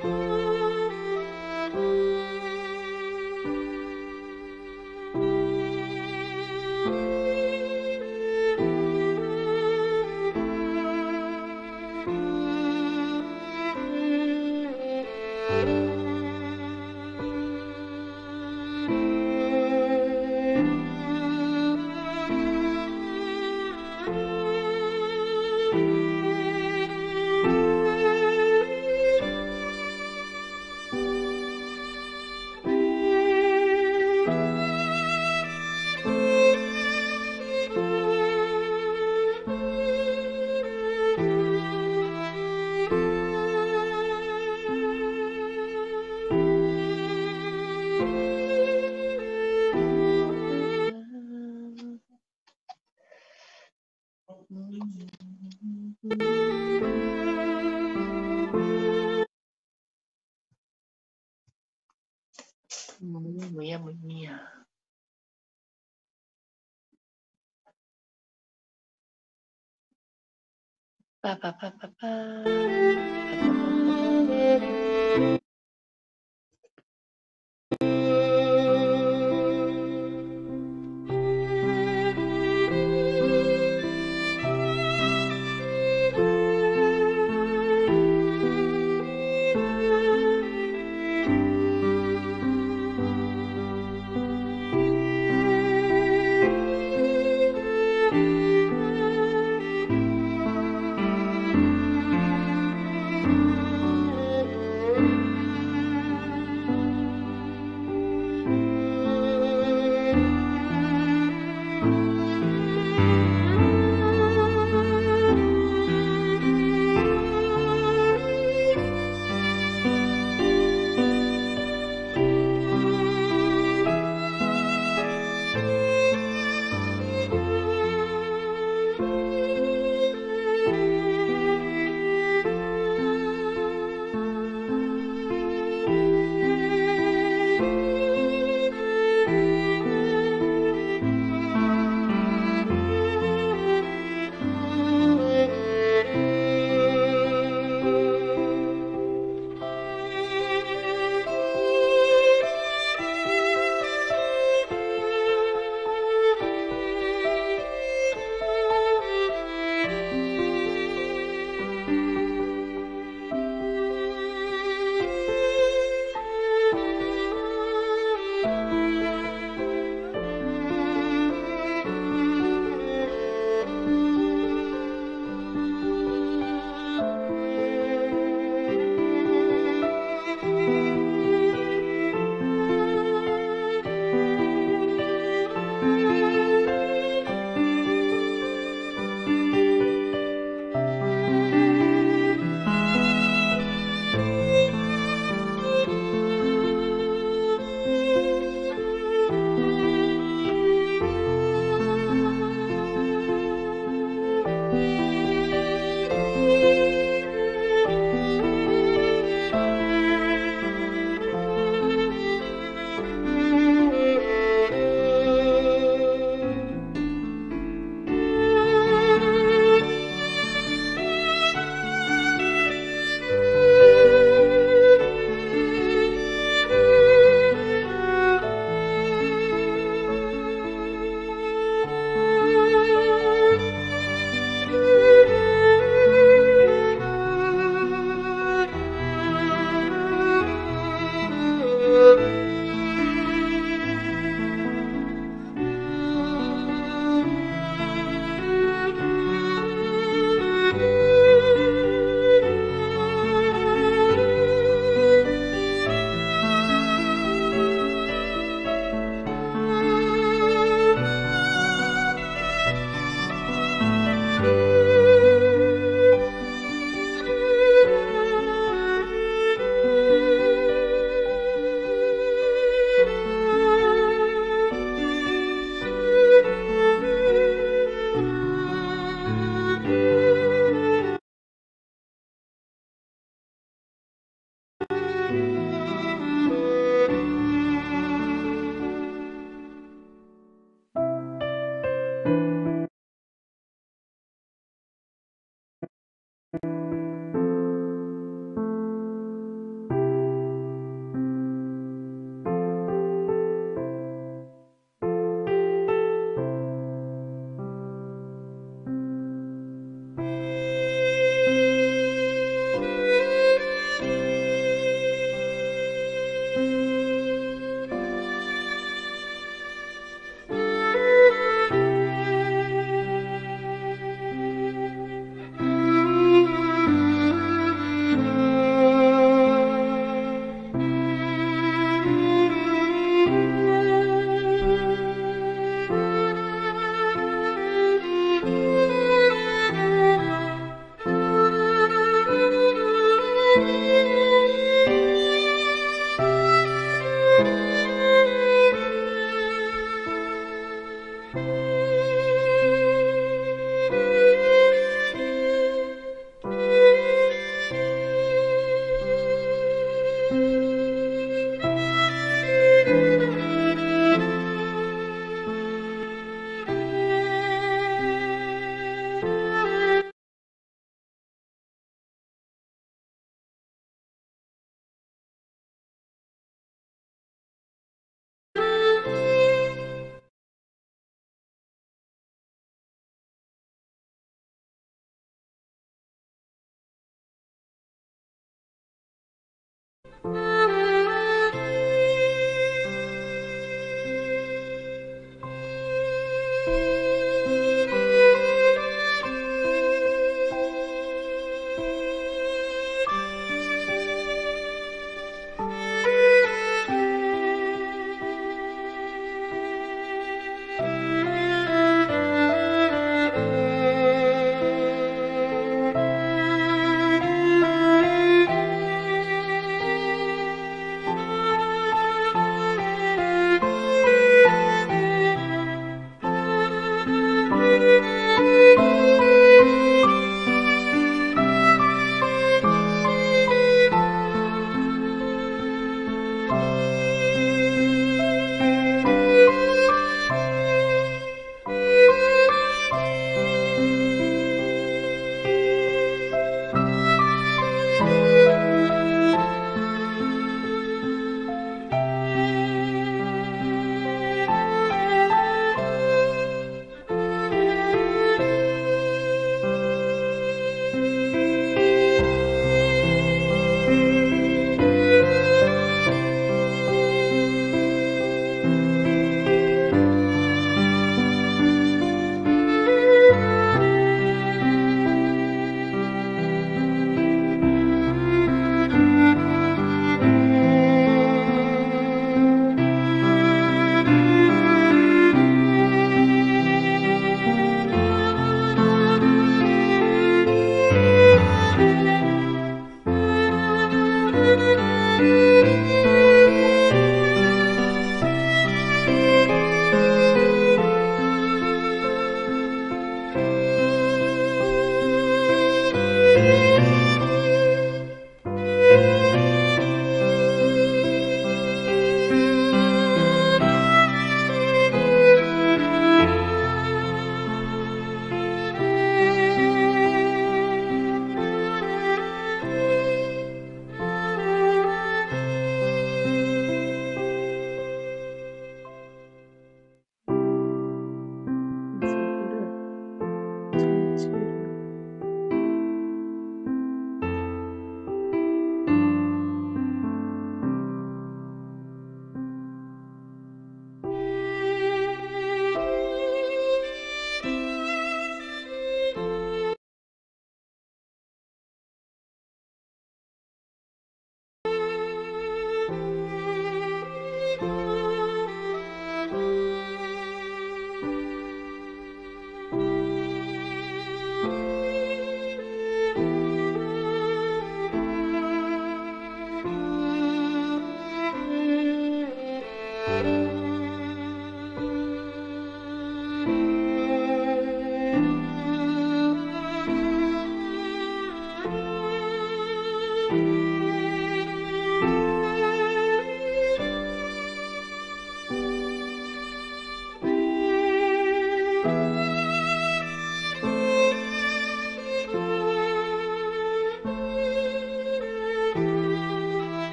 뭐야. 빠바바바바.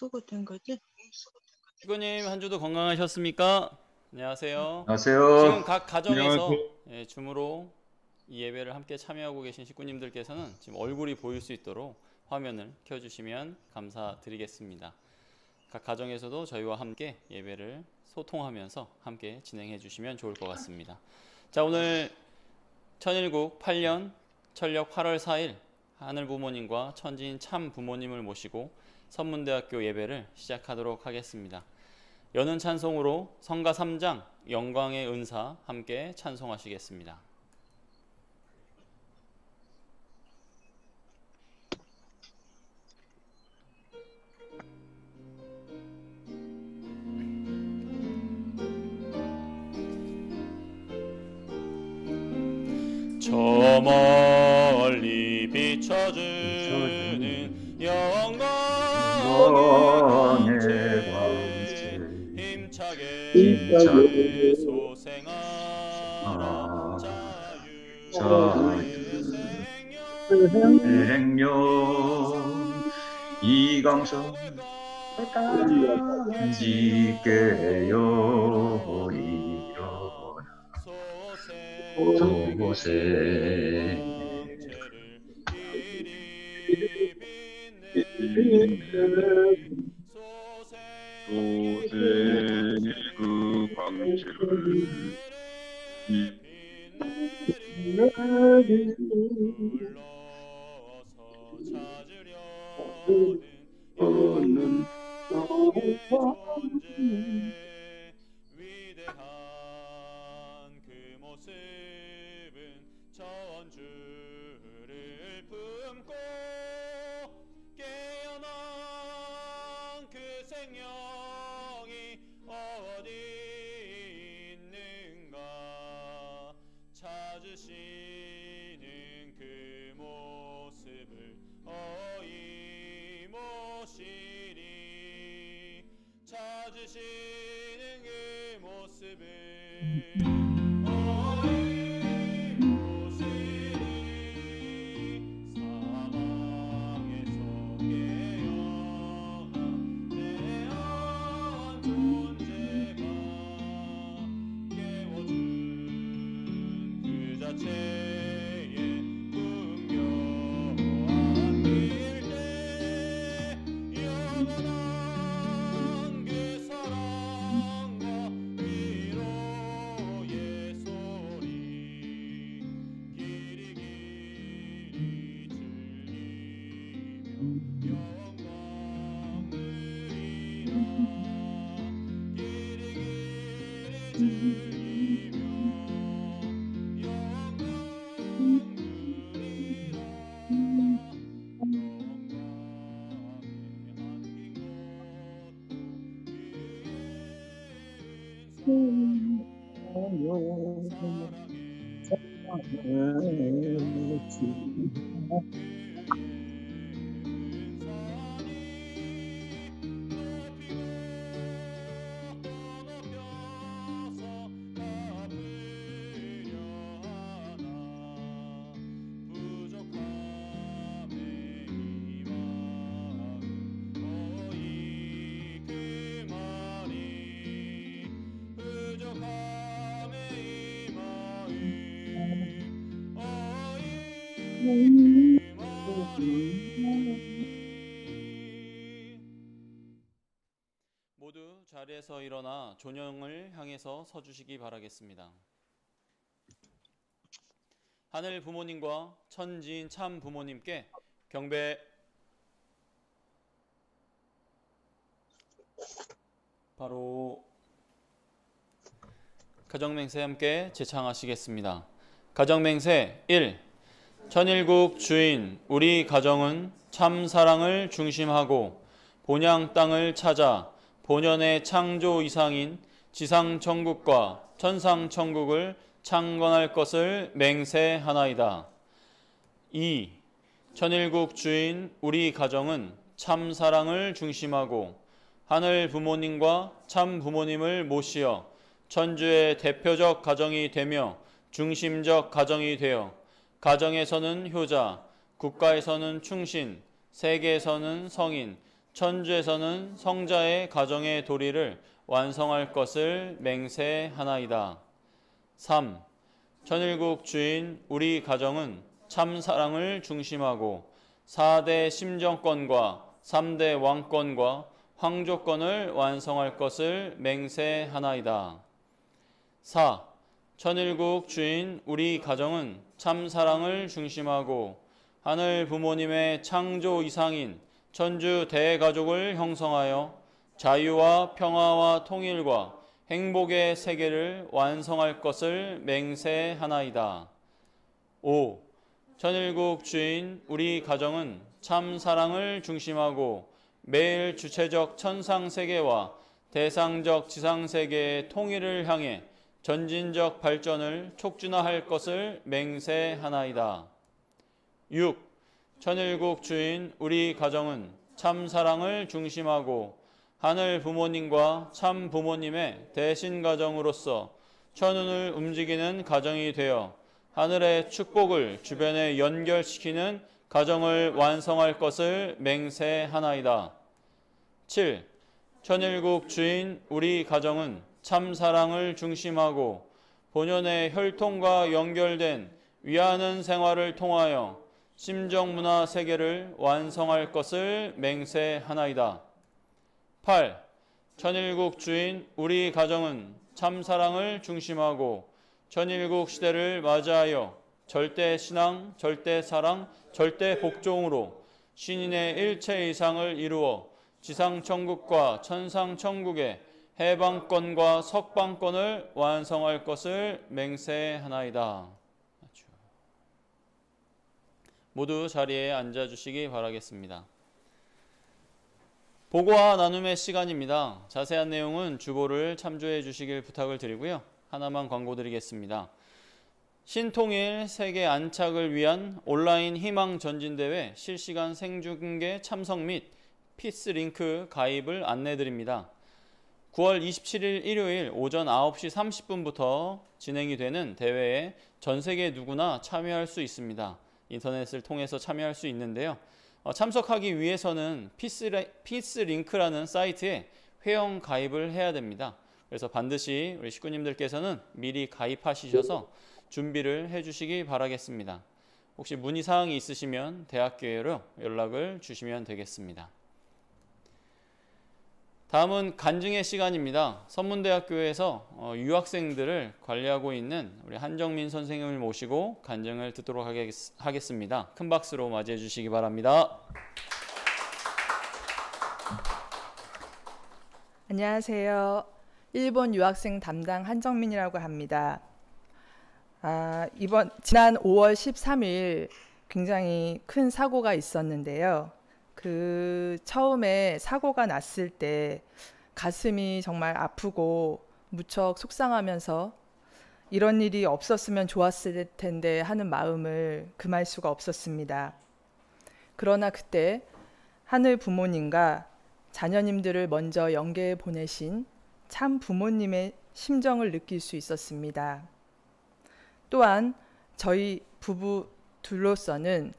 쓰고 된 거지? 시고님 한 주도 건강하셨습니까? 안녕하세요. 안녕하세요. 지금 각 가정에서 줌으로 이 예배를 함께 참여하고 계신 식구님들께서는 지금 얼굴이 보일 수 있도록 화면을 켜주시면 감사드리겠습니다. 각 가정에서도 저희와 함께 예배를 소통하면서 함께 진행해 주시면 좋을 것 같습니다. 자, 오늘 천일국 8년 철력 8월 4일 하늘 부모님과 천지인 참 부모님을 모시고 선문대학교 예배를 시작하도록 하겠습니다. 여는 찬송으로 성가 3장 영광의 은사 함께 찬송하시겠습니다. 저 멀리 비춰주는 영광의 광채 힘차게 소생하라 자유의 생명 이강선 지게요 일어나 저곳에 소생의 그 광채를 위대한 그 모습은 전주를 품고 깨어난 그 생명이 어디 있는가 찾으시는 그 모습을 어이모시리 찾으시는 그 모습을 모두 자리에서 일어나 존영을 향해서 서주시기 바라겠습니다. 하늘 부모님과 천지인 참 부모님께 경배. 바로 가정맹세 함께 제창하시겠습니다. 가정맹세 1. 천일국 주인 우리 가정은 참 사랑을 중심하고 본향 땅을 찾아 본연의 창조 이상인 지상천국과 천상천국을 창건할 것을 맹세하나이다. 2. 천일국 주인 우리 가정은 참 사랑을 중심하고 하늘 부모님과 참 부모님을 모시어 천주의 대표적 가정이 되며 중심적 가정이 되어 가정에서는 효자, 국가에서는 충신, 세계에서는 성인, 천주에서는 성자의 가정의 도리를 완성할 것을 맹세하나이다. 3. 천일국 주인 우리 가정은 참 사랑을 중심하고 4대 심정권과 3대 왕권과 황조권을 완성할 것을 맹세하나이다. 4. 천일국 주인 우리 가정은 참 사랑을 중심하고 하늘 부모님의 창조 이상인 천주 대가족을 형성하여 자유와 평화와 통일과 행복의 세계를 완성할 것을 맹세하나이다. 5. 천일국 주인 우리 가정은 참 사랑을 중심하고 매일 주체적 천상세계와 대상적 지상세계의 통일을 향해 전진적 발전을 촉진할 것을 맹세하나이다. 6. 천일국 주인 우리 가정은 참 사랑을 중심하고 하늘 부모님과 참 부모님의 대신 가정으로서 천운을 움직이는 가정이 되어 하늘의 축복을 주변에 연결시키는 가정을 완성할 것을 맹세하나이다. 7. 천일국 주인 우리 가정은 참 사랑을 중심하고 본연의 혈통과 연결된 위하는 생활을 통하여 심정문화 세계를 완성할 것을 맹세하나이다. 8. 천일국 주인 우리 가정은 참 사랑을 중심하고 천일국 시대를 맞이하여 절대 신앙, 절대 사랑, 절대 복종으로 신인의 일체 이상을 이루어 지상천국과 천상천국의 해방권과 석방권을 완성할 것을 맹세하나이다. 모두 자리에 앉아주시기 바라겠습니다. 보고와 나눔의 시간입니다. 자세한 내용은 주보를 참조해 주시길 부탁을 드리고요. 하나만 광고 드리겠습니다. 신통일 세계 안착을 위한 온라인 희망 전진대회 실시간 생중계 참석 및 피스링크 가입을 안내 드립니다. 9월 27일 일요일 오전 9시 30분부터 진행이 되는 대회에 전 세계 누구나 참여할 수 있습니다. 인터넷을 통해서 참여할 수 있는데요. 참석하기 위해서는 피스링크라는 사이트에 회원 가입을 해야 됩니다. 그래서 반드시 우리 식구님들께서는 미리 가입하셔서 준비를 해주시기 바라겠습니다. 혹시 문의사항이 있으시면 대학교로 연락을 주시면 되겠습니다. 다음은 간증의 시간입니다. 선문대학교에서 유학생들을 관리하고 있는 우리 한정민 선생님을 모시고 간증을 듣도록 하겠습니다. 큰 박수로 맞이해 주시기 바랍니다. 안녕하세요. 일본 유학생 담당 한정민이라고 합니다. 지난 5월 13일 굉장히 큰 사고가 있었는데요. 처음에 사고가 났을 때 가슴이 정말 아프고 무척 속상하면서 이런 일이 없었으면 좋았을 텐데 하는 마음을 금할 수가 없었습니다. 그러나 그때 하늘 부모님과 자녀님들을 먼저 영계에 보내신 참 부모님의 심정을 느낄 수 있었습니다. 또한 저희 부부 둘로서는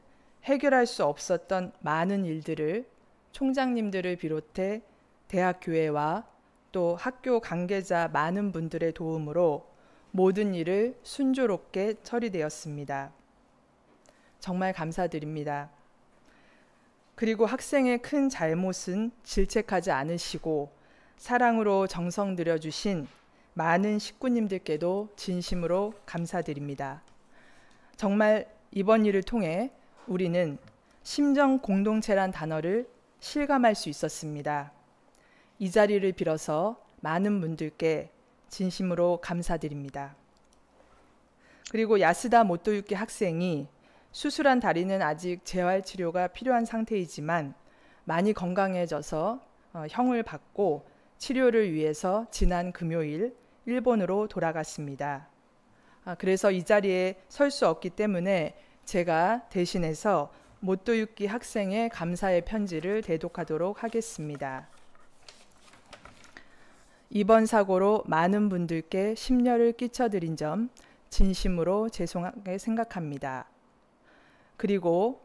해결할 수 없었던 많은 일들을 총장님들을 비롯해 대학교회와 또 학교 관계자 많은 분들의 도움으로 모든 일을 순조롭게 처리되었습니다. 정말 감사드립니다. 그리고 학생의 큰 잘못은 질책하지 않으시고 사랑으로 정성 들여주신 많은 식구님들께도 진심으로 감사드립니다. 정말 이번 일을 통해 우리는 심정 공동체란 단어를 실감할 수 있었습니다. 이 자리를 빌어서 많은 분들께 진심으로 감사드립니다. 그리고 야스다 모토유키 학생이 수술한 다리는 아직 재활치료가 필요한 상태이지만 많이 건강해져서 형을 받고 치료를 위해서 지난 금요일 일본으로 돌아갔습니다. 그래서 이 자리에 설 수 없기 때문에 제가 대신해서 모토유키 학생의 감사의 편지를 대독하도록 하겠습니다. 이번 사고로 많은 분들께 심려를 끼쳐드린 점 진심으로 죄송하게 생각합니다. 그리고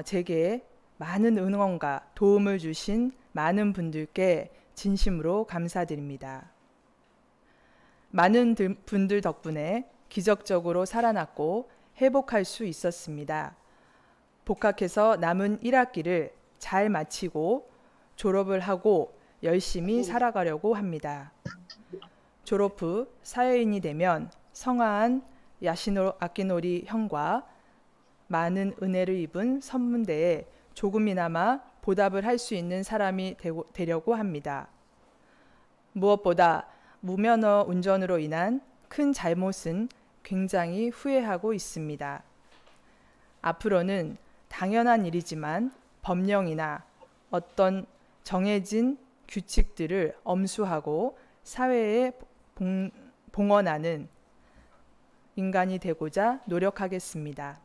제게 많은 응원과 도움을 주신 많은 분들께 진심으로 감사드립니다. 많은 분들 덕분에 기적적으로 살아났고 회복할 수 있었습니다. 복학해서 남은 1학기를 잘 마치고 졸업을 하고 열심히 살아가려고 합니다. 졸업 후 사회인이 되면 성화한 야시노 아키노리 형과 많은 은혜를 입은 선문대에 조금이나마 보답을 할 수 있는 사람이 되려고 합니다. 무엇보다 무면허 운전으로 인한 큰 잘못은 굉장히 후회하고 있습니다. 앞으로는 당연한 일이지만 법령이나 어떤 정해진 규칙들을 엄수하고 사회에 봉헌하는 인간이 되고자 노력하겠습니다.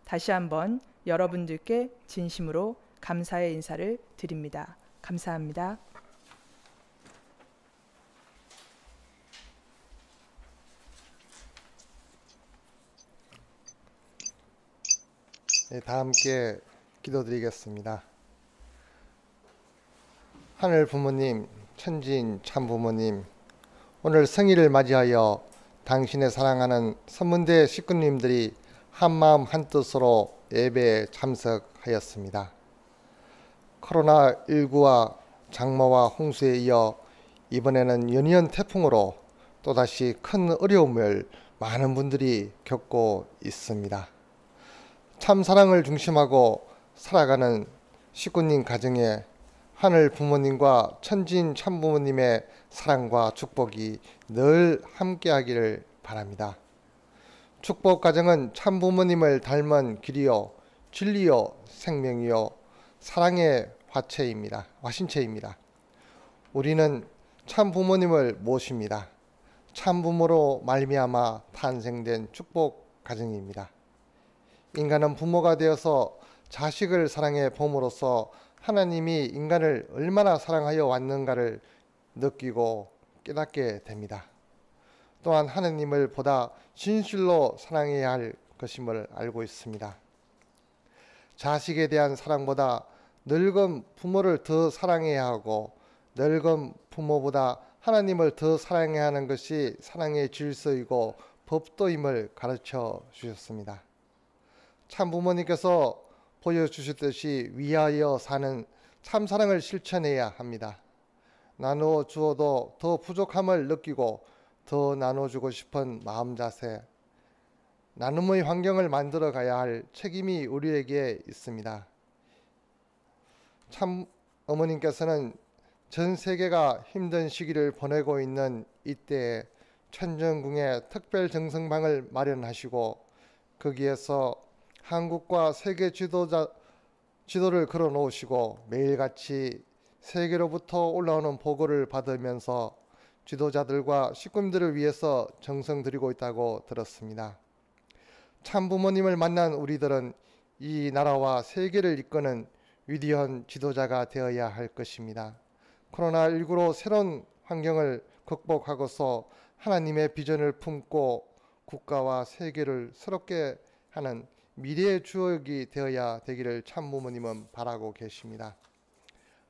다시 한번 여러분들께 진심으로 감사의 인사를 드립니다. 감사합니다. 네, 다 함께 기도드리겠습니다. 하늘 부모님, 천지인 참 부모님, 오늘 성일을 맞이하여 당신의 사랑하는 선문대 식구님들이 한마음 한뜻으로 예배에 참석하였습니다. 코로나19와 장마와 홍수에 이어 이번에는 연이은 태풍으로 또다시 큰 어려움을 많은 분들이 겪고 있습니다. 참 사랑을 중심하고 살아가는 식구님 가정에 하늘 부모님과 천지인 참부모님의 사랑과 축복이 늘 함께하기를 바랍니다. 축복 가정은 참부모님을 닮은 길이요 진리요 생명이요 사랑의 화신체입니다. 우리는 참부모님을 모십니다. 참부모로 말미암아 탄생된 축복 가정입니다. 인간은 부모가 되어서 자식을 사랑해 봄으로써 하나님이 인간을 얼마나 사랑하여 왔는가를 느끼고 깨닫게 됩니다. 또한 하나님을 보다 진실로 사랑해야 할 것임을 알고 있습니다. 자식에 대한 사랑보다 늙은 부모를 더 사랑해야 하고 늙은 부모보다 하나님을 더 사랑해야 하는 것이 사랑의 질서이고 법도임을 가르쳐 주셨습니다. 참 부모님께서 보여주셨듯이 위하여 사는 참사랑을 실천해야 합니다. 나누어 주어도 더 부족함을 느끼고 더 나눠주고 싶은 마음 자세, 나눔의 환경을 만들어 가야 할 책임이 우리에게 있습니다. 참 어머님께서는 전 세계가 힘든 시기를 보내고 있는 이때에 천정궁에 특별 정성방을 마련하시고 거기에서 한국과 세계 지도를 걸어 놓으시고 매일같이 세계로부터 올라오는 보고를 받으면서 지도자들과 식구들을 위해서 정성 들이고 있다고 들었습니다. 참부모님을 만난 우리들은 이 나라와 세계를 이끄는 위대한 지도자가 되어야 할 것입니다. 코로나19로 새로운 환경을 극복하고서 하나님의 비전을 품고 국가와 세계를 새롭게 하는 미래의 주역이 되어야 되기를 참부모님은 바라고 계십니다.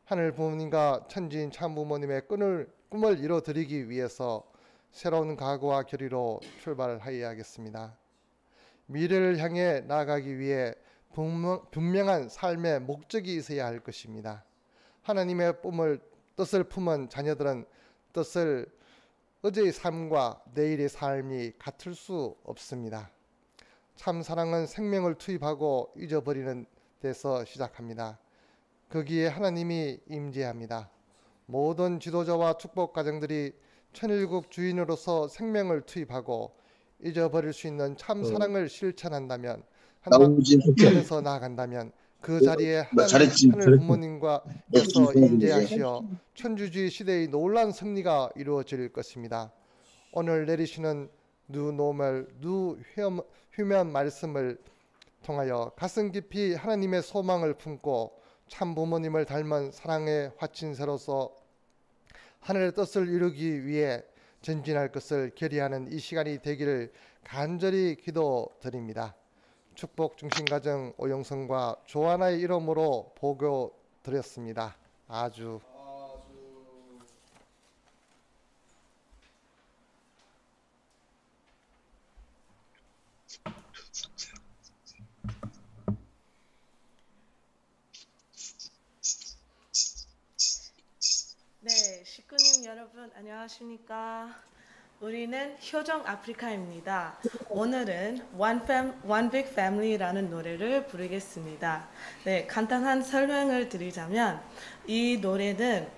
하늘 부모님과 천지인 참부모님의 꿈을 이뤄드리기 위해서 새로운 각오와 결의로 출발하여야겠습니다. 미래를 향해 나아가기 위해 분명한 삶의 목적이 있어야 할 것입니다. 하나님의 뜻을 품은 자녀들은 어제의 삶과 내일의 삶이 같을 수 없습니다. 참 사랑은 생명을 투입하고 잊어버리는 데서 시작합니다. 거기에 하나님이 임재합니다. 모든 지도자와 축복 가정들이 천일국 주인으로서 생명을 투입하고 잊어버릴 수 있는 참 사랑을 실천한다면 하나님께서 나아간다면 그 자리에 하늘 부모님과께서 임재하시어 천주주의 시대의 놀라운 승리가 이루어질 것입니다. 오늘 내리시는 휴면 말씀을 통하여 가슴 깊이 하나님의 소망을 품고 참 부모님을 닮은 사랑의 화친새로서 하늘의 뜻을 이루기 위해 전진할 것을 결의하는 이 시간이 되기를 간절히 기도드립니다. 축복 중심가정 오영성과 조하나의 이름으로 보고 드렸습니다. 아주 네, 식구님 여러분 안녕하십니까? 우리는 효정 아프리카입니다. 오늘은 One Big Family라는 노래를 부르겠습니다. 네, 간단한 설명을 드리자면 이 노래는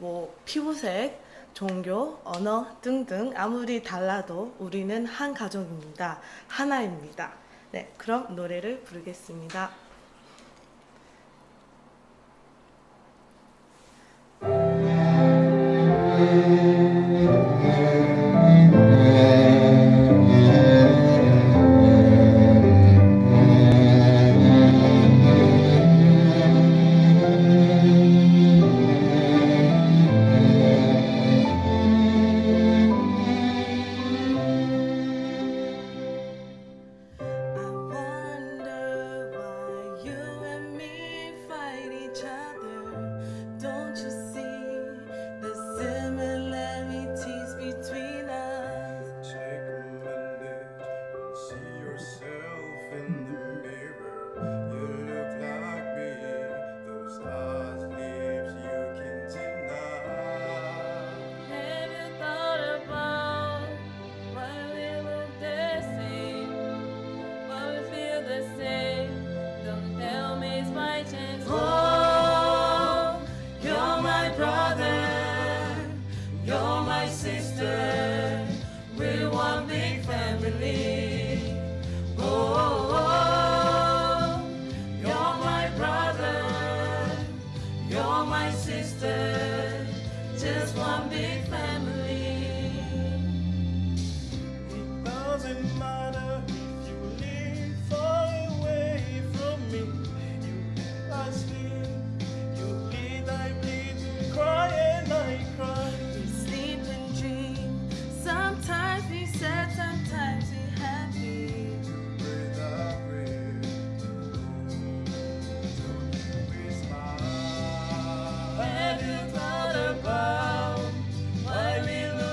피부색, 종교, 언어 등등 아무리 달라도 우리는 한 가족입니다. 하나입니다. 네, 그럼 노래를 부르겠습니다. Have you thought about why we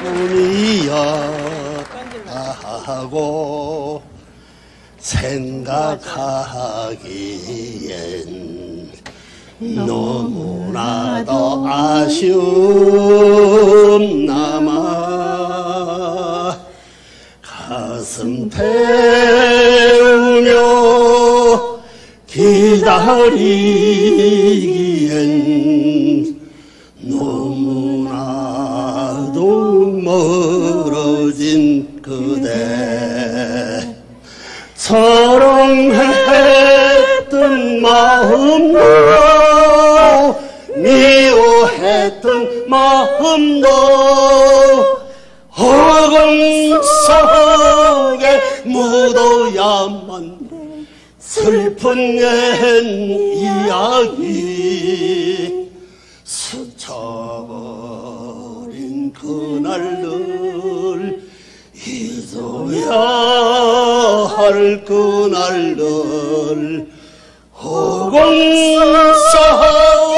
뿐이야 하고 생각하기엔 너무나도 아쉬움남아 가슴 태우며 기다리기엔 너무나도 멀어진 그대 사랑했던 마음도 미워했던 마음도 허공 속에 묻어야만 슬픈 옛 이야기 스쳐버린 그날들 잊어야 할 그날들 허공 속에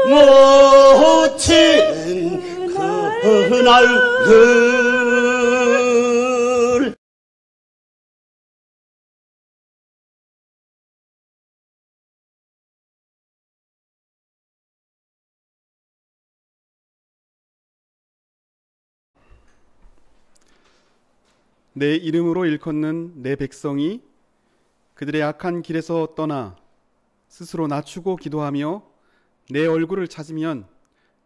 묻힌 그날들 내 이름으로 일컫는 내 백성이 그들의 악한 길에서 떠나 스스로 낮추고 기도하며 내 얼굴을 찾으면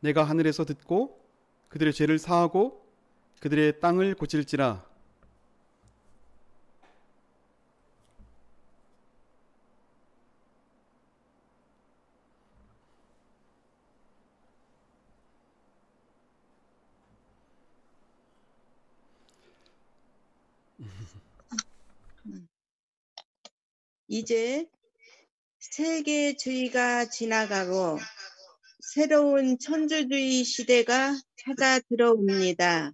내가 하늘에서 듣고 그들의 죄를 사하고 그들의 땅을 고칠지라. 이제 세계주의가 지나가고 새로운 천주주의 시대가 찾아 들어옵니다.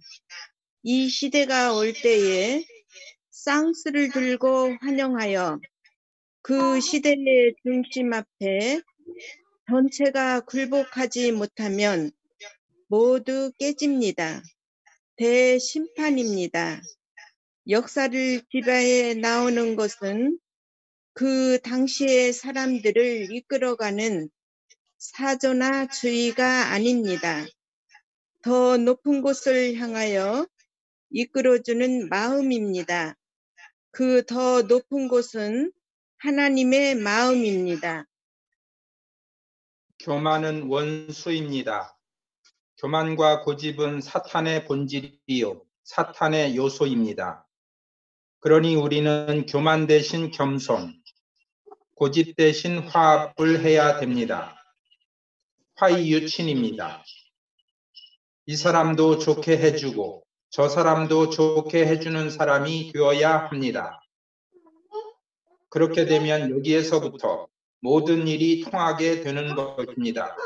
이 시대가 올 때에 쌍스를 들고 환영하여 그 시대의 중심 앞에 전체가 굴복하지 못하면 모두 깨집니다. 대심판입니다. 역사를 지배해 나오는 것은 그 당시의 사람들을 이끌어가는 사조나 주의가 아닙니다. 더 높은 곳을 향하여 이끌어주는 마음입니다. 그 더 높은 곳은 하나님의 마음입니다. 교만은 원수입니다. 교만과 고집은 사탄의 본질이요 사탄의 요소입니다. 그러니 우리는 교만 대신 겸손, 고집 대신 화합을 해야 됩니다. 화이유친입니다. 이 사람도 좋게 해주고 저 사람도 좋게 해주는 사람이 되어야 합니다. 그렇게 되면 여기에서부터 모든 일이 통하게 되는 것입니다.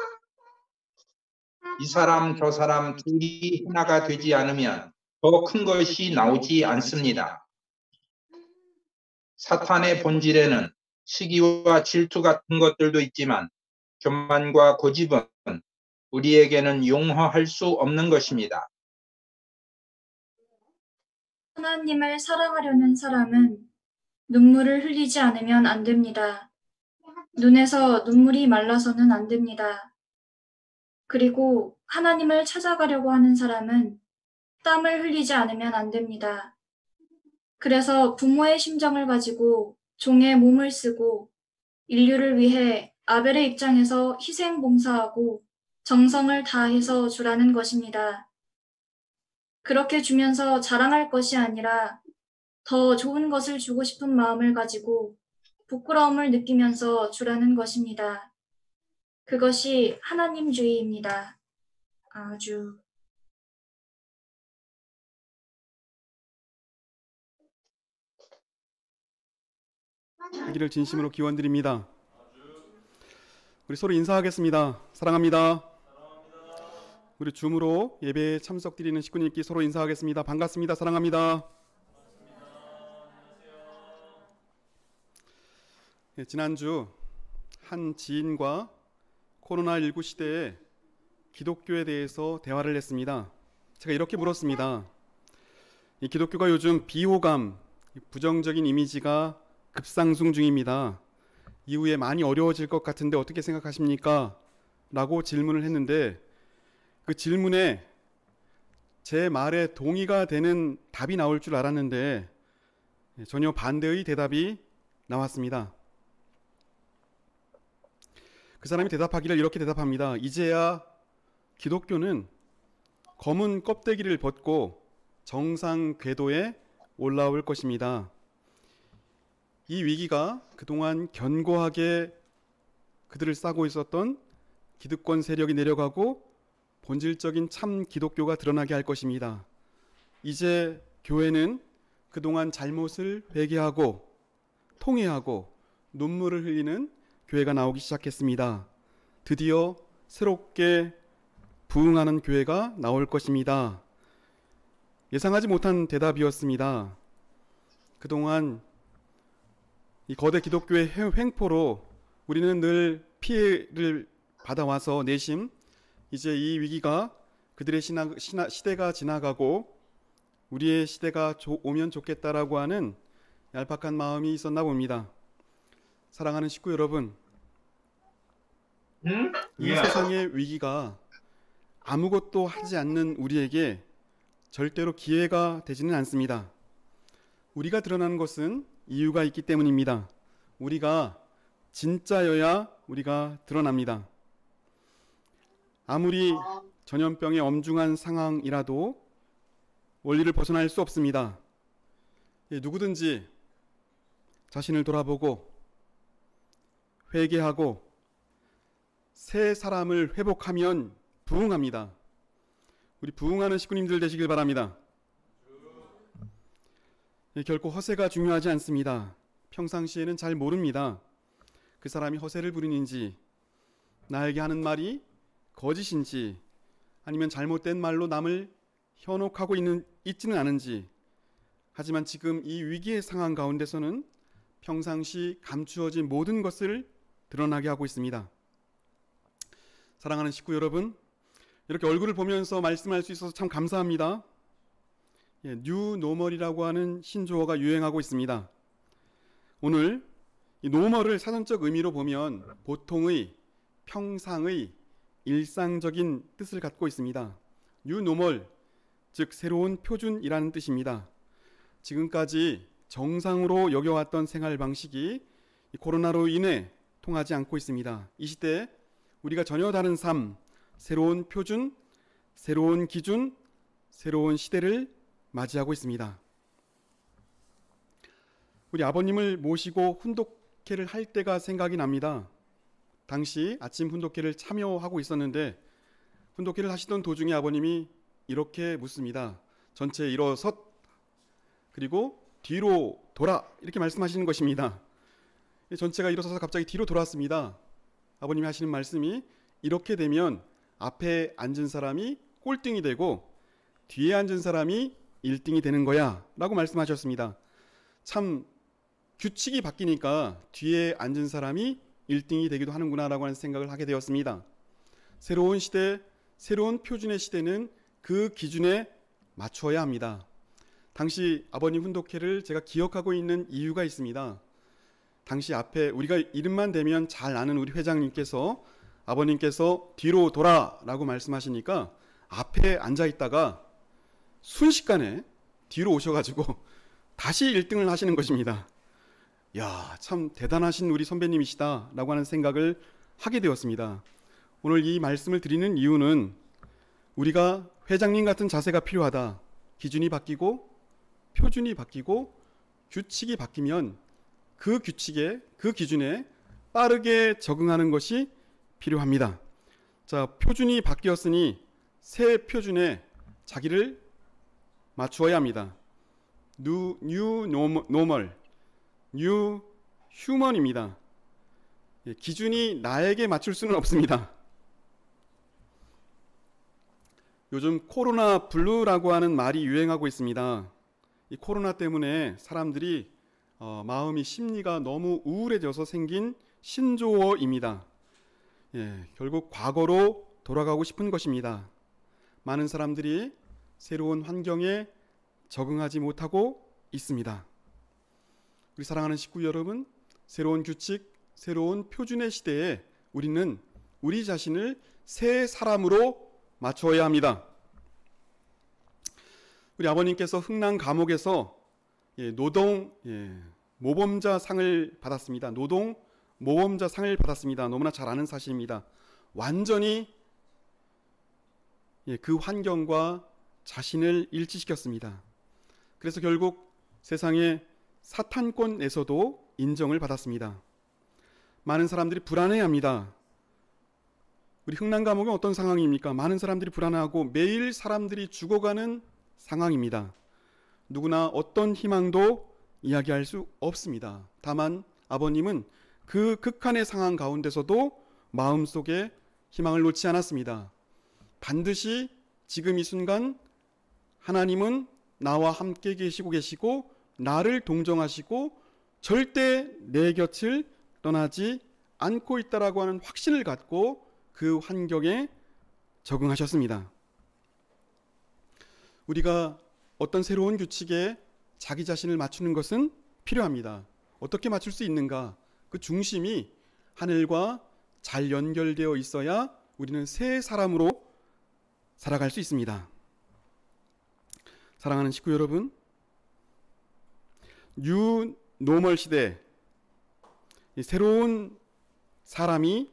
이 사람 저 사람 둘이 하나가 되지 않으면 더 큰 것이 나오지 않습니다. 사탄의 본질에는 시기와 질투 같은 것들도 있지만 교만과 고집은 우리에게는 용서할 수 없는 것입니다. 하나님을 사랑하려는 사람은 눈물을 흘리지 않으면 안 됩니다. 눈에서 눈물이 말라서는 안 됩니다. 그리고 하나님을 찾아가려고 하는 사람은 땀을 흘리지 않으면 안 됩니다. 그래서 부모의 심정을 가지고 종의 몸을 쓰고 인류를 위해 아벨의 입장에서 희생 봉사하고 정성을 다해서 주라는 것입니다. 그렇게 주면서 자랑할 것이 아니라 더 좋은 것을 주고 싶은 마음을 가지고 부끄러움을 느끼면서 주라는 것입니다. 그것이 하나님주의입니다. 아주. 하기를 진심으로 기원드립니다. 우리 서로 인사하겠습니다. 사랑합니다. 우리 줌으로 예배에 참석드리는 식구님께 서로 인사하겠습니다. 반갑습니다. 사랑합니다. 지난주 한 지인과 코로나19 시대에 기독교에 대해서 대화를 했습니다. 제가 이렇게 물었습니다. 이 기독교가 요즘 비호감, 부정적인 이미지가 급상승 중입니다. 이후에 많이 어려워질 것 같은데 어떻게 생각하십니까? 라고 질문을 했는데 그 질문에 제 말에 동의가 되는 답이 나올 줄 알았는데 전혀 반대의 대답이 나왔습니다. 그 사람이 대답하기를 이렇게 대답합니다. 이제야 기독교는 검은 껍데기를 벗고 정상 궤도에 올라올 것입니다. 이 위기가 그동안 견고하게 그들을 싸고 있었던 기득권 세력이 내려가고 본질적인 참 기독교가 드러나게 할 것입니다. 이제 교회는 그동안 잘못을 회개하고 통회하고 눈물을 흘리는 교회가 나오기 시작했습니다. 드디어 새롭게 부흥하는 교회가 나올 것입니다. 예상하지 못한 대답이었습니다. 그동안 이 거대 기독교의 횡포로 우리는 늘 피해를 받아와서 내심 이제 이 위기가 그들의 시대가 지나가고 우리의 시대가 오면 좋겠다라고 하는 얄팍한 마음이 있었나 봅니다. 사랑하는 식구 여러분, 이 세상의 위기가 아무것도 하지 않는 우리에게 절대로 기회가 되지는 않습니다. 우리가 드러나는 것은 이유가 있기 때문입니다. 우리가 진짜여야 우리가 드러납니다. 아무리 전염병의 엄중한 상황이라도 원리를 벗어날 수 없습니다. 누구든지 자신을 돌아보고 회개하고 새 사람을 회복하면 부흥합니다. 우리 부흥하는 식구님들 되시길 바랍니다. 결코 허세가 중요하지 않습니다. 평상시에는 잘 모릅니다. 그 사람이 허세를 부리는지, 나에게 하는 말이 거짓인지, 아니면 잘못된 말로 남을 현혹하고 있지는 않은지. 하지만 지금 이 위기의 상황 가운데서는 평상시 감추어진 모든 것을 드러나게 하고 있습니다. 사랑하는 식구 여러분, 이렇게 얼굴을 보면서 말씀할 수 있어서 참 감사합니다. 뉴 노멀이라고 하는 신조어가 유행하고 있습니다. 오늘 이 노멀을 사전적 의미로 보면 보통의, 평상의, 일상적인 뜻을 갖고 있습니다. 뉴 노멀, 즉 새로운 표준이라는 뜻입니다. 지금까지 정상으로 여겨왔던 생활 방식이 코로나로 인해 통하지 않고 있습니다. 이 시대에 우리가 전혀 다른 삶, 새로운 표준, 새로운 기준, 새로운 시대를 맞이하고 있습니다. 우리 아버님을 모시고 훈독회를 할 때가 생각이 납니다. 당시 아침 훈독회를 참여하고 있었는데 훈독회를 하시던 도중에 아버님이 이렇게 묻습니다. 전체 일어섰, 그리고 뒤로 돌아, 이렇게 말씀하시는 것입니다. 전체가 일어서서 갑자기 뒤로 돌아왔습니다. 아버님이 하시는 말씀이 이렇게 되면 앞에 앉은 사람이 꼴등이 되고 뒤에 앉은 사람이 1등이 되는 거야 라고 말씀하셨습니다. 참 규칙이 바뀌니까 뒤에 앉은 사람이 1등이 되기도 하는구나 라고 하는 생각을 하게 되었습니다. 새로운 시대, 새로운 표준의 시대는 그 기준에 맞추어야 합니다. 당시 아버님 훈독회를 제가 기억하고 있는 이유가 있습니다. 당시 앞에 우리가 이름만 대면 잘 아는 우리 회장님께서 아버님께서 뒤로 돌아 라고 말씀하시니까 앞에 앉아 있다가 순식간에 뒤로 오셔가지고 다시 1등을 하시는 것입니다. 야, 참 대단하신 우리 선배님이시다 라고 하는 생각을 하게 되었습니다. 오늘 이 말씀을 드리는 이유는 우리가 회장님 같은 자세가 필요하다. 기준이 바뀌고 표준이 바뀌고 규칙이 바뀌면 그 규칙에, 그 기준에 빠르게 적응하는 것이 필요합니다. 자, 표준이 바뀌었으니 새 표준에 자기를 맞추어야 합니다. 뉴 노멀, 뉴 휴먼입니다. 기준이 나에게 맞출 수는 없습니다. 요즘 코로나 블루라고 하는 말이 유행하고 있습니다. 이 코로나 때문에 사람들이 마음이 심리가 너무 우울해져서 생긴 신조어입니다. 결국 과거로 돌아가고 싶은 것입니다. 많은 사람들이 새로운 환경에 적응하지 못하고 있습니다. 우리 사랑하는 식구 여러분, 새로운 규칙, 새로운 표준의 시대에 우리는 우리 자신을 새 사람으로 맞추어야 합니다. 우리 아버님께서 흥남 감옥에서 노동 모범자 상을 받았습니다. 노동 모범자 상을 받았습니다. 너무나 잘 아는 사실입니다. 완전히 그 환경과 자신을 일치시켰습니다. 그래서 결국 세상의 사탄권에서도 인정을 받았습니다. 많은 사람들이 불안해합니다. 우리 흥남 감옥은 어떤 상황입니까? 많은 사람들이 불안해하고 매일 사람들이 죽어가는 상황입니다. 누구나 어떤 희망도 이야기할 수 없습니다. 다만 아버님은 그 극한의 상황 가운데서도 마음속에 희망을 놓지 않았습니다. 반드시 지금 이 순간 하나님은 나와 함께 계시고 나를 동정하시고 절대 내 곁을 떠나지 않고 있다라고 하는 확신을 갖고 그 환경에 적응하셨습니다. 우리가 어떤 새로운 규칙에 자기 자신을 맞추는 것은 필요합니다. 어떻게 맞출 수 있는가? 그 중심이 하늘과 잘 연결되어 있어야 우리는 새 사람으로 살아갈 수 있습니다. 사랑하는 식구 여러분, 뉴 노멀 시대, 새로운 사람이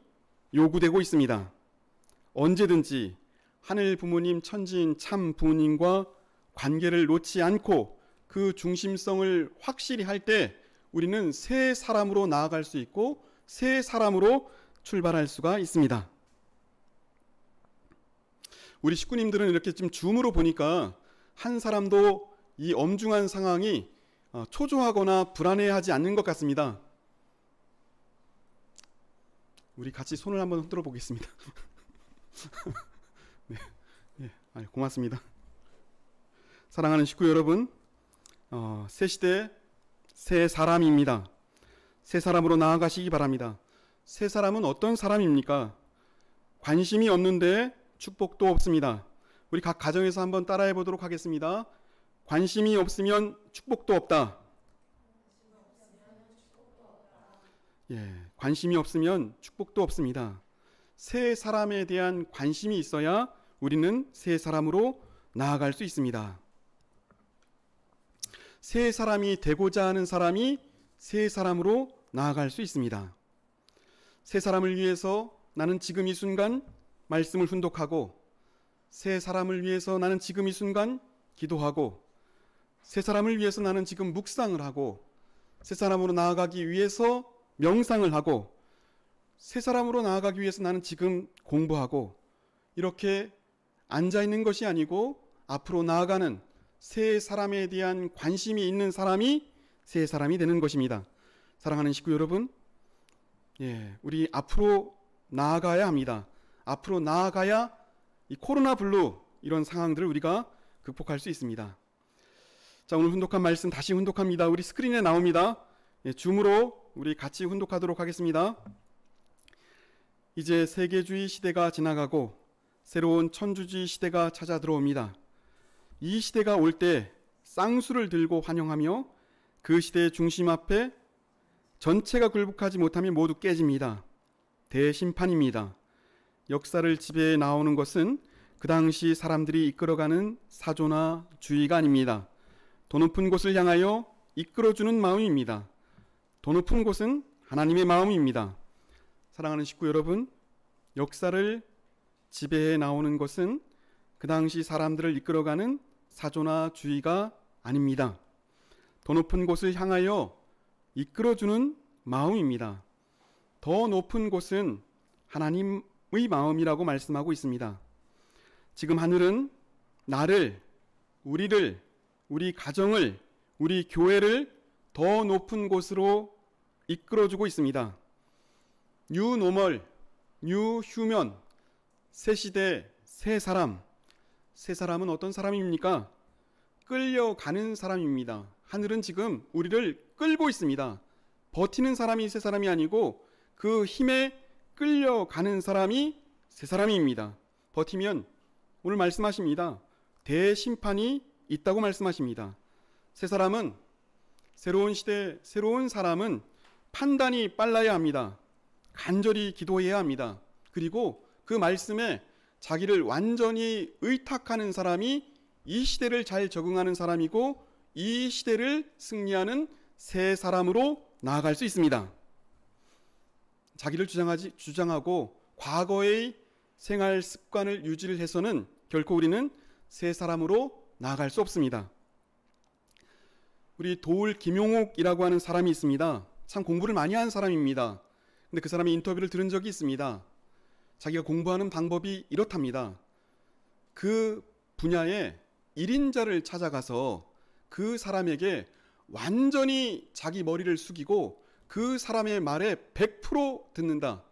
요구되고 있습니다. 언제든지 하늘 부모님, 천지인 참 부모님과 관계를 놓지 않고 그 중심성을 확실히 할 때 우리는 새 사람으로 나아갈 수 있고 새 사람으로 출발할 수가 있습니다. 우리 식구님들은 이렇게 지금 줌으로 보니까 한 사람도 이 엄중한 상황이 초조하거나 불안해하지 않는 것 같습니다. 우리 같이 손을 한번 흔들어 보겠습니다. 네, 고맙습니다. 사랑하는 식구 여러분, 새 시대 새 사람입니다. 새 사람으로 나아가시기 바랍니다. 새 사람은 어떤 사람입니까? 관심이 없는데 축복도 없습니다. 우리 각 가정에서 한번 따라해 보도록 하겠습니다. 관심이 없으면 축복도 없다. 관심이 없으면 축복도 없습니다. 새 사람에 대한 관심이 있어야 우리는 새 사람으로 나아갈 수 있습니다. 새 사람이 되고자 하는 사람이 새 사람으로 나아갈 수 있습니다. 새 사람을 위해서 나는 지금 이 순간 말씀을 훈독하고, 새 사람을 위해서 나는 지금 이 순간 기도하고, 새 사람을 위해서 나는 지금 묵상을 하고, 새 사람으로 나아가기 위해서 명상을 하고, 새 사람으로 나아가기 위해서 나는 지금 공부하고, 이렇게 앉아있는 것이 아니고 앞으로 나아가는 새 사람에 대한 관심이 있는 사람이 새 사람이 되는 것입니다. 사랑하는 식구 여러분, 우리 앞으로 나아가야 합니다. 앞으로 나아가야 이 코로나 블루 이런 상황들을 우리가 극복할 수 있습니다. 자, 오늘 훈독한 말씀 다시 훈독합니다. 우리 스크린에 나옵니다. 줌으로 우리 같이 훈독하도록 하겠습니다. 이제 세계주의 시대가 지나가고 새로운 천주주의 시대가 찾아 들어옵니다. 이 시대가 올 때 쌍수를 들고 환영하며 그 시대의 중심 앞에 전체가 굴복하지 못하면 모두 깨집니다. 대심판입니다. 역사를 지배해 나오는 것은 그 당시 사람들이 이끌어가는 사조나 주의가 아닙니다. 더 높은 곳을 향하여 이끌어주는 마음입니다. 더 높은 곳은 하나님의 마음입니다. 사랑하는 식구 여러분, 역사를 지배해 나오는 것은 그 당시 사람들을 이끌어가는 사조나 주의가 아닙니다. 더 높은 곳을 향하여 이끌어주는 마음입니다. 더 높은 곳은 하나님의 마음이라고 말씀하고 있습니다. 지금 하늘은 나를, 우리를, 우리 가정을, 우리 교회를 더 높은 곳으로 이끌어주고 있습니다. 뉴 노멀, 뉴 휴먼, 새 시대, 새 사람. 새 사람은 어떤 사람입니까? 끌려가는 사람입니다. 하늘은 지금 우리를 끌고 있습니다. 버티는 사람이 새 사람이 아니고 그 힘에 끌려가는 사람이 새 사람입니다. 버티면 오늘 말씀하십니다. 대심판이 있다고 말씀하십니다. 새 사람은, 새로운 시대, 새로운 사람은 판단이 빨라야 합니다. 간절히 기도해야 합니다. 그리고 그 말씀에 자기를 완전히 의탁하는 사람이 이 시대를 잘 적응하는 사람이고 이 시대를 승리하는 새 사람으로 나아갈 수 있습니다. 자기를 주장하고 과거의 생활 습관을 유지를 해서는 결코 우리는 새 사람으로 나아갈 수 없습니다. 우리 도울 김용옥이라고 하는 사람이 있습니다. 참 공부를 많이 한 사람입니다. 근데 그 사람의 인터뷰를 들은 적이 있습니다. 자기가 공부하는 방법이 이렇답니다. 그 분야에 1인자를 찾아가서 그 사람에게 완전히 자기 머리를 숙이고 그 사람의 말에 100% 듣는다.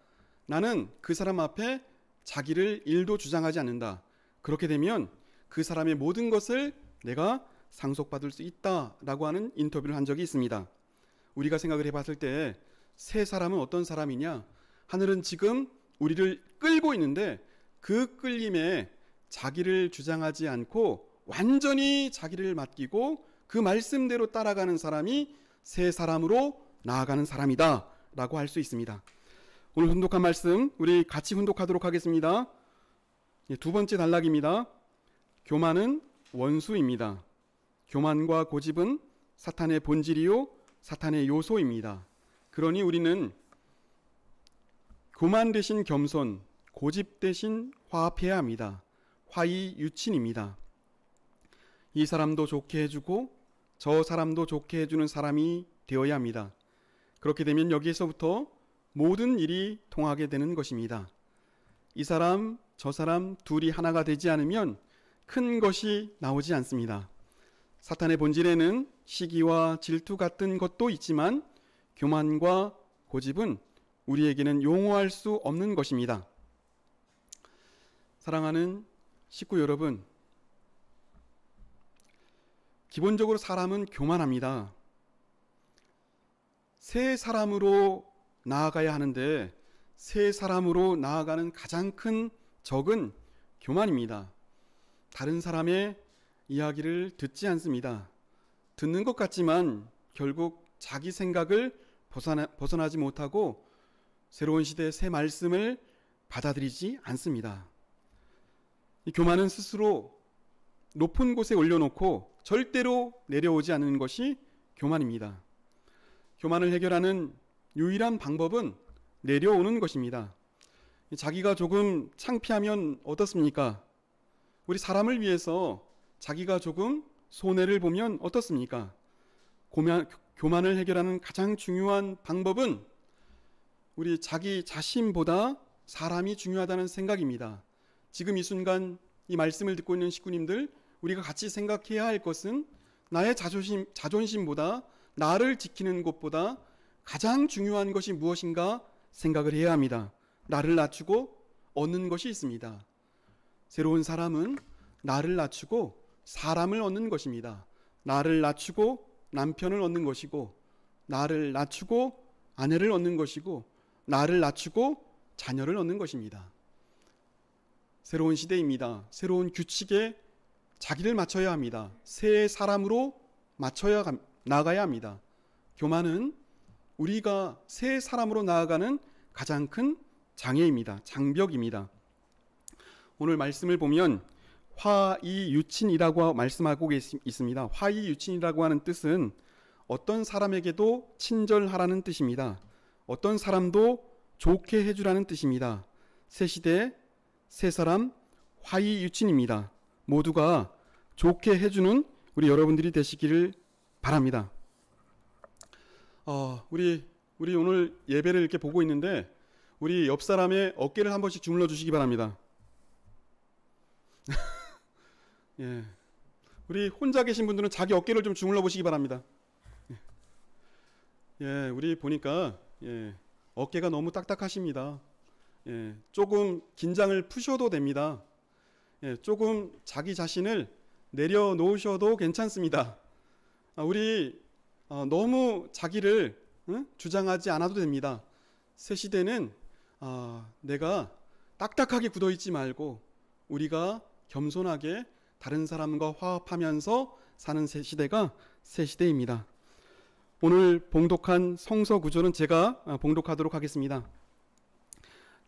나는 그 사람 앞에 자기를 1도 주장하지 않는다. 그렇게 되면 그 사람의 모든 것을 내가 상속받을 수 있다라고 하는 인터뷰를 한 적이 있습니다. 우리가 생각을 해봤을 때 새 사람은 어떤 사람이냐? 하늘은 지금 우리를 끌고 있는데 그 끌림에 자기를 주장하지 않고 완전히 자기를 맡기고 그 말씀대로 따라가는 사람이 새 사람으로 나아가는 사람이다 라고 할 수 있습니다. 오늘 훈독한 말씀 우리 같이 훈독하도록 하겠습니다. 두 번째 단락입니다. 교만은 원수입니다. 교만과 고집은 사탄의 본질이요 사탄의 요소입니다. 그러니 우리는 교만 대신 겸손, 고집 대신 화합해야 합니다. 화이유친입니다. 이 사람도 좋게 해주고 저 사람도 좋게 해주는 사람이 되어야 합니다. 그렇게 되면 여기에서부터 모든 일이 통하게 되는 것입니다. 이 사람, 저 사람 둘이 하나가 되지 않으면 큰 것이 나오지 않습니다. 사탄의 본질에는 시기와 질투 같은 것도 있지만 교만과 고집은 우리에게는 용어할 수 없는 것입니다. 사랑하는 식구 여러분, 기본적으로 사람은 교만합니다. 새 사람으로 나아가야 하는데 새 사람으로 나아가는 가장 큰 적은 교만입니다. 다른 사람의 이야기를 듣지 않습니다. 듣는 것 같지만 결국 자기 생각을 벗어나지 못하고 새로운 시대의 새 말씀을 받아들이지 않습니다. 이 교만은 스스로 높은 곳에 올려놓고 절대로 내려오지 않는 것이 교만입니다. 교만을 해결하는 유일한 방법은 내려오는 것입니다. 자기가 조금 창피하면 어떻습니까? 우리 사람을 위해서 자기가 조금 손해를 보면 어떻습니까? 교만을 해결하는 가장 중요한 방법은 우리 자기 자신보다 사람이 중요하다는 생각입니다. 지금 이 순간 이 말씀을 듣고 있는 식구님들, 우리가 같이 생각해야 할 것은 나의 자존심보다 나를 지키는 것보다 가장 중요한 것이 무엇인가 생각을 해야 합니다. 나를 낮추고 얻는 것이 있습니다. 새로운 사람은 나를 낮추고 사람을 얻는 것입니다. 나를 낮추고 남편을 얻는 것이고, 나를 낮추고 아내를 얻는 것이고, 나를 낮추고 자녀를 얻는 것입니다. 새로운 시대입니다. 새로운 규칙에 자기를 맞춰야 합니다. 새 사람으로 나아가야 합니다. 교만은 우리가 새 사람으로 나아가는 가장 큰 장애입니다. 장벽입니다. 오늘 말씀을 보면 화이유친이라고 말씀하고 있습니다. 화이유친이라고 하는 뜻은 어떤 사람에게도 친절하라는 뜻입니다. 어떤 사람도 좋게 해주라는 뜻입니다. 새 시대, 새 사람, 화이유친입니다. 모두가 좋게 해주는 우리 여러분들이 되시기를 바랍니다. 우리 오늘 예배를 이렇게 보고 있는데 우리 옆 사람의 어깨를 한 번씩 주물러 주시기 바랍니다. 예, 우리 혼자 계신 분들은 자기 어깨를 좀 주물러 보시기 바랍니다. 예, 우리 보니까 어깨가 너무 딱딱하십니다. 예, 조금 긴장을 푸셔도 됩니다. 예, 조금 자기 자신을 내려놓으셔도 괜찮습니다. 우리 너무 자기를 주장하지 않아도 됩니다. 새 시대는 내가 딱딱하게 굳어있지 말고 우리가 겸손하게 다른 사람과 화합하면서 사는 시대가 새 시대입니다. 오늘 봉독한 성서 구절은 제가 봉독하도록 하겠습니다.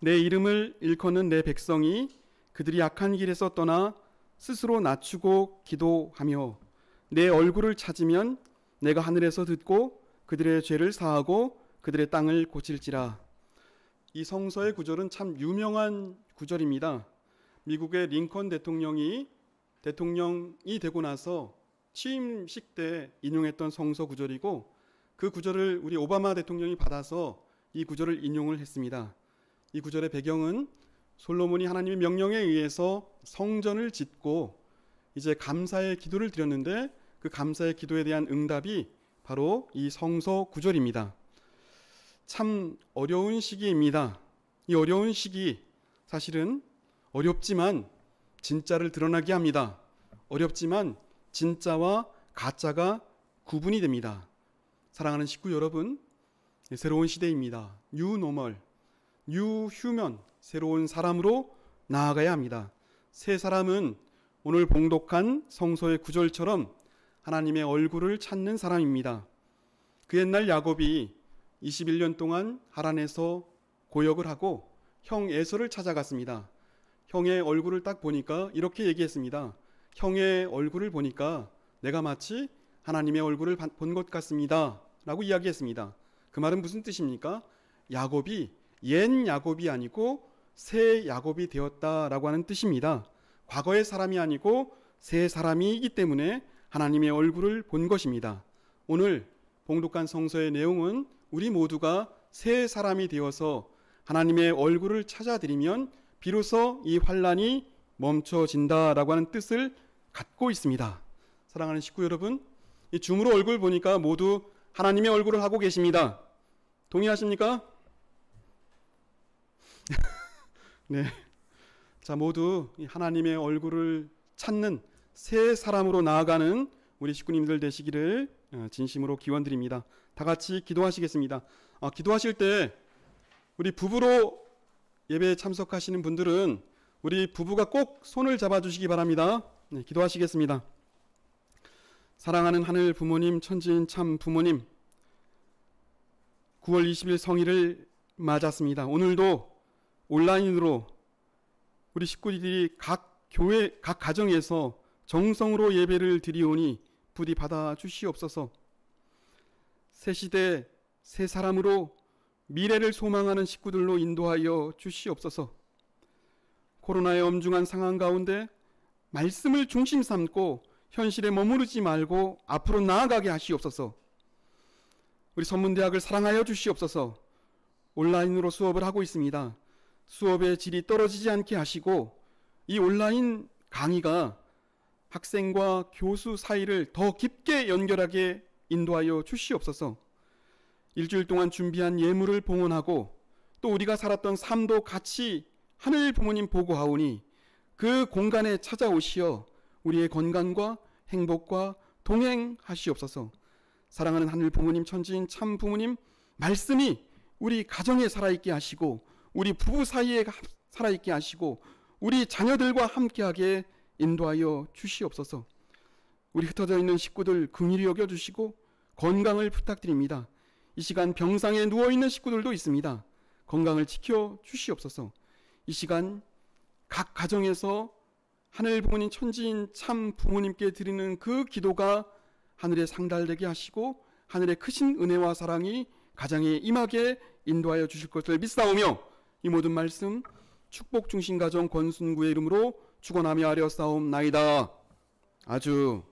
내 이름을 일컫는 내 백성이 그들이 악한 길에서 떠나 스스로 낮추고 기도하며 내 얼굴을 찾으면 내가 하늘에서 듣고 그들의 죄를 사하고 그들의 땅을 고칠지라. 이 성서의 구절은 참 유명한 구절입니다. 미국의 링컨 대통령이 되고 나서 취임식 때 인용했던 성서 구절이고, 그 구절을 우리 오바마 대통령이 받아서 이 구절을 인용을 했습니다. 이 구절의 배경은 솔로몬이 하나님의 명령에 의해서 성전을 짓고 이제 감사의 기도를 드렸는데, 그 감사의 기도에 대한 응답이 바로 이 성서 구절입니다. 참 어려운 시기입니다. 이 어려운 시기, 사실은 어렵지만 진짜를 드러나게 합니다. 어렵지만 진짜와 가짜가 구분이 됩니다. 사랑하는 식구 여러분, 새로운 시대입니다. 뉴 노멀, 뉴 휴먼, 새로운 사람으로 나아가야 합니다. 새 사람은 오늘 봉독한 성서의 구절처럼 하나님의 얼굴을 찾는 사람입니다. 그 옛날 야곱이 21년 동안 하란에서 고역을 하고 형 에서를 찾아갔습니다. 형의 얼굴을 딱 보니까 이렇게 얘기했습니다. 형의 얼굴을 보니까 내가 마치 하나님의 얼굴을 본 것 같습니다 라고 이야기했습니다. 그 말은 무슨 뜻입니까? 야곱이 옛 야곱이 아니고 새 야곱이 되었다라고 하는 뜻입니다. 과거의 사람이 아니고 새 사람이기 때문에 하나님의 얼굴을 본 것입니다. 오늘 봉독한 성서의 내용은 우리 모두가 새 사람이 되어서 하나님의 얼굴을 찾아드리면 비로소 이 환란이 멈춰진다라고 하는 뜻을 갖고 있습니다. 사랑하는 식구 여러분, 이 줌으로 얼굴 보니까 모두 하나님의 얼굴을 하고 계십니다. 동의하십니까? 네. 자, 모두 하나님의 얼굴을 찾는 새 사람으로 나아가는 우리 식구님들 되시기를 진심으로 기원드립니다. 다 같이 기도하시겠습니다. 기도하실 때 우리 부부로 예배에 참석하시는 분들은 우리 부부가 꼭 손을 잡아주시기 바랍니다. 네, 기도하시겠습니다. 사랑하는 하늘 부모님, 천지인 참 부모님, 9월 20일 성일을 맞았습니다. 오늘도 온라인으로 우리 식구들이 각 교회, 각 가정에서 정성으로 예배를 드리오니 부디 받아주시옵소서. 새 시대, 새 사람으로 미래를 소망하는 식구들로 인도하여 주시옵소서. 코로나의 엄중한 상황 가운데 말씀을 중심 삼고 현실에 머무르지 말고 앞으로 나아가게 하시옵소서. 우리 선문대학을 사랑하여 주시옵소서. 온라인으로 수업을 하고 있습니다. 수업의 질이 떨어지지 않게 하시고 이 온라인 강의가 학생과 교수 사이를 더 깊게 연결하게 인도하여 주시옵소서. 일주일 동안 준비한 예물을 봉헌하고 또 우리가 살았던 삶도 같이 하늘 부모님 보고하오니 그 공간에 찾아오시어 우리의 건강과 행복과 동행하시옵소서. 사랑하는 하늘 부모님, 천지인 참 부모님, 말씀이 우리 가정에 살아있게 하시고 우리 부부 사이에 살아있게 하시고 우리 자녀들과 함께하게 인도하여 주시옵소서. 우리 흩어져 있는 식구들 긍휼히 여겨주시고 건강을 부탁드립니다. 이 시간 병상에 누워있는 식구들도 있습니다. 건강을 지켜 주시옵소서. 이 시간 각 가정에서 하늘 부모님, 천지인 참 부모님께 드리는 그 기도가 하늘에 상달되게 하시고 하늘의 크신 은혜와 사랑이 가정에 임하게 인도하여 주실 것을 믿사오며 이 모든 말씀 축복 중심 가정 권순구의 이름으로 축원하며 아뢰었사옵나이다. 아주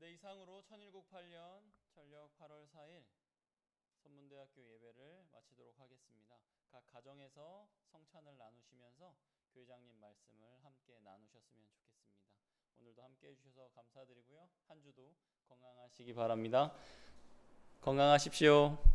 네, 이상으로 1018년 전력 8월 4일 선문대학교 예배를 마치도록 하겠습니다. 각 가정에서 성찬을 나누시면서 교회장님 말씀을 함께 나누셨으면 좋겠습니다. 오늘도 함께 해주셔서 감사드리고요. 한 주도 건강하시기 바랍니다. 건강하십시오.